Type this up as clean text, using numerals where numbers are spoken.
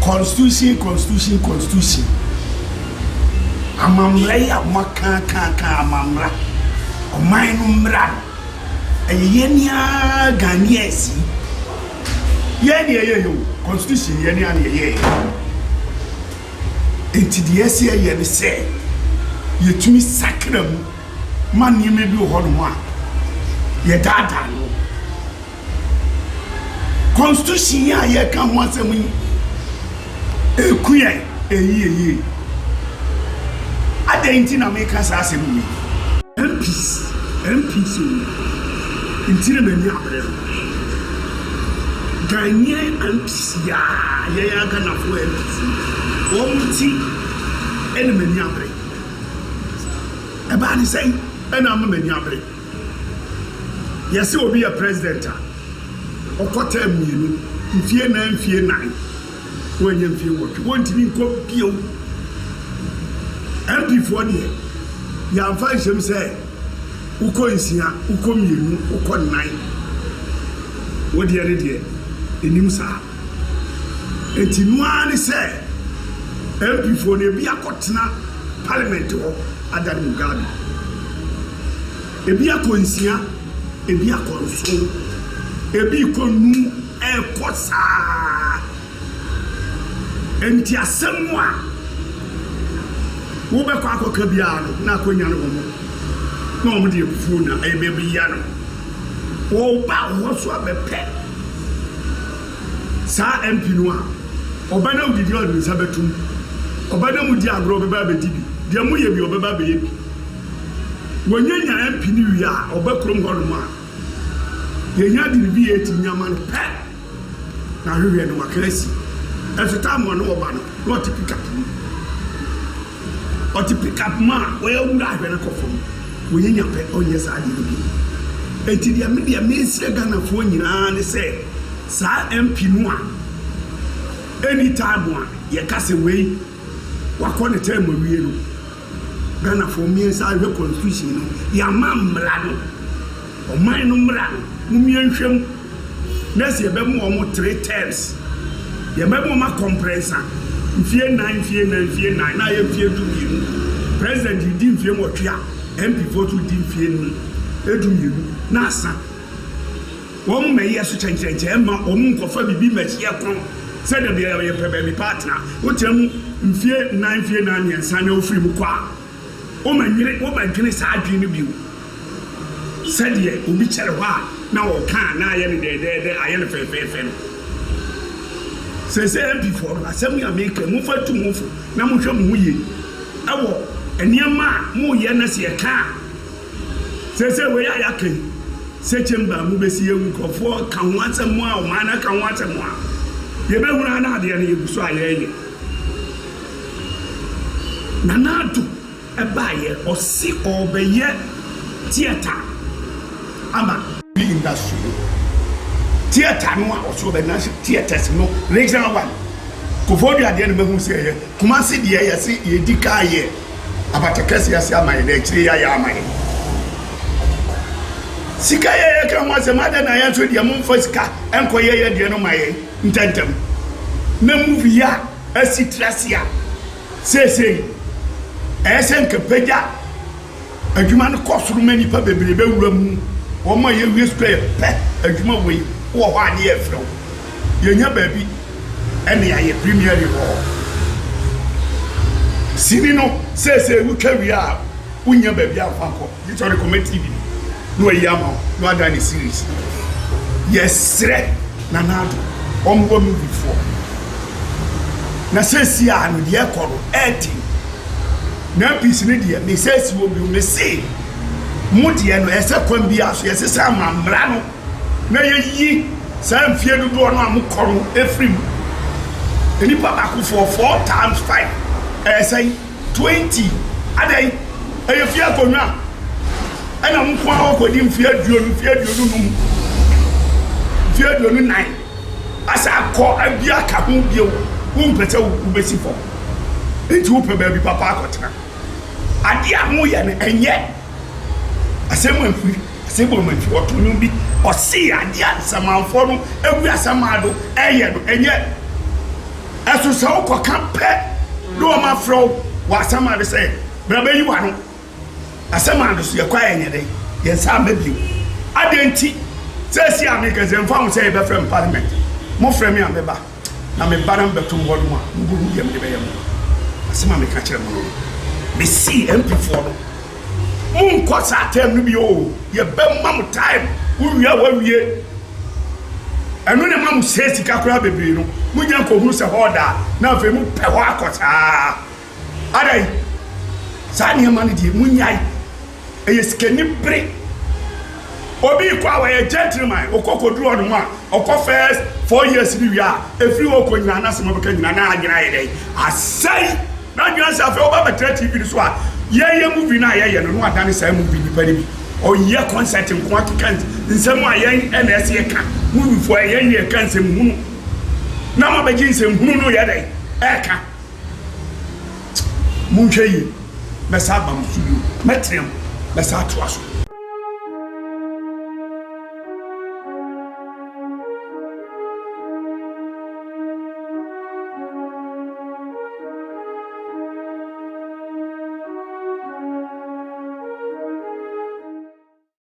constitution amamra ya maka amamra oman no mra eyenia Ghanaians ye constitution ye ne enti de ese ye ne se yetumi sakram man ye me bi ho no a ye dada no constitution ya ye ka ho asem yi ekuye eyi adenti na make us asem yi MPs intire mani abre Ghanaian MPs ya Ghana for MPs omuti ene mani abre e ba ni say ena am mani abre yesi obi ya president okota mienu mfie na wonye mfie wotu wontini nko bio MP for ne ya mfa nsem say uko nsia uko mienu uko nine wodi ere de enim sa enti nuane say MP for ne bi akotena parliament ho Adam Mugabe ebi akonsia ebi akonso ebi konu ekosa enti asemwa wo be kwa akoka bia no na akonya no mo no mo de fu na e be bia no wo ba wo so abepe sa MP no a obana udidi o ni sabetum obana mudi agro be ba be dibi de mu ye bi obeba be ye bi wonyanya MP ni wi a obakrom ho no ma yenya de bi eti nyama no pe na hwewe no makrasi every time one over no to pick up or to pick up man where you are when I come from we nya pe on yes I did be enti dia media minister Ghana fo nyina ne say sa MP no a anytime one ye ka say we wakọ ne time we no Ghana fo mi say we constitution no ya mamra no o man no mra no mu yenhwem na se be mu o mo 3 terms ye memo ma compressor mfie 9 na ye mfie du president di mfie motwa MP vote di mfie ni edumie na asa won me yeso chenchenche ma omu nkofa bibi machie kon se de ye pebe mi partner wo tiam mfie 9 yensa na ofiri mu kwa o manyire wo bankene sa adwe ni biu se de obi chere ho a na wo kan na ye ne de aye ne fefe no say MP for asem ya make mu fatu mu fu na mu hwe mu ye awo eniema mu ye na se ka say we ya kan se chemba mu besi ewu kofo kan watsam mu a o mana kan watsam mu a ye be huna na ade ne yebuso ayeye na nadu e ba ye osi obeye theater ama industry theater no also be national theaters no regional one kofodi ade no mehu se ye kuma se de ye se ye dika ye abatakasi ya se amaye na chire ya amaye sika ye ka ho se made na ya so de mo sika enko ye de no maye ntantem na movie ya asitrasia se esen kepeja adwuma no kosoro mani pa bebrebe wura mu o ma ye wi square pe adwuma we wo ho ade e fro yenya baabi ene ya ye premier league sini no se wu kawi a unya baabi afako literally committee bi no yama no ada ni series yesre na nado ombo mu before na sesi a no de ekoro 18 na peace ni de me sesi wo bi me say mu de no ese kwam bi aso yese sa mamra no na yeyi sa mfie dodo no amukoro efrim eni papa ku for 4 times 5 say 20 adai e fie akonwa ana mko a okodi mfie aduonu num mfie aduonu 9 asa akọ abia ka ho bio wo mpete wo besi fo enti wo pe ba bi papa akotena ade amu ye ne enye asemu mfiri asemu mfiri otunu bi osi ade asamanfo no ewu asamado eye no enye eso so so ko kan pe do ma fro wa sama de say bra be yi wa no asema do so ye kwa enye de ye sa mabli adenti say si ameka ze mfa mo say be frem parliament mo frem ya meba na me baram betum wodu ma mo bu yem de be yem asema me ka kire mo no me see MP4 no mun ko sa tem no bi o ye be mam time wo wi a wa wie enu ne mam se sika kura bebre no mu nya ko hu se hoda na afa mu pe ho akota adai sa ne ma ne di mu nyai eye skeni bre obi kwa wa ye gentleman okokodru onu ma okọ first 4 years bi wi a efri wo ko nyina na se mo beka nyina na agina ye dai asai na nyina se afa oba betra TV so a ye movie na ye no no adane sai movie ni pare bi o ye concert nko akika nsem a ye NS ye ka movie fo ye ka nsem hunu na ma beji nsem hunu no ye dai e ka mun hwe yi mesa ba msudu metrem mesa to aso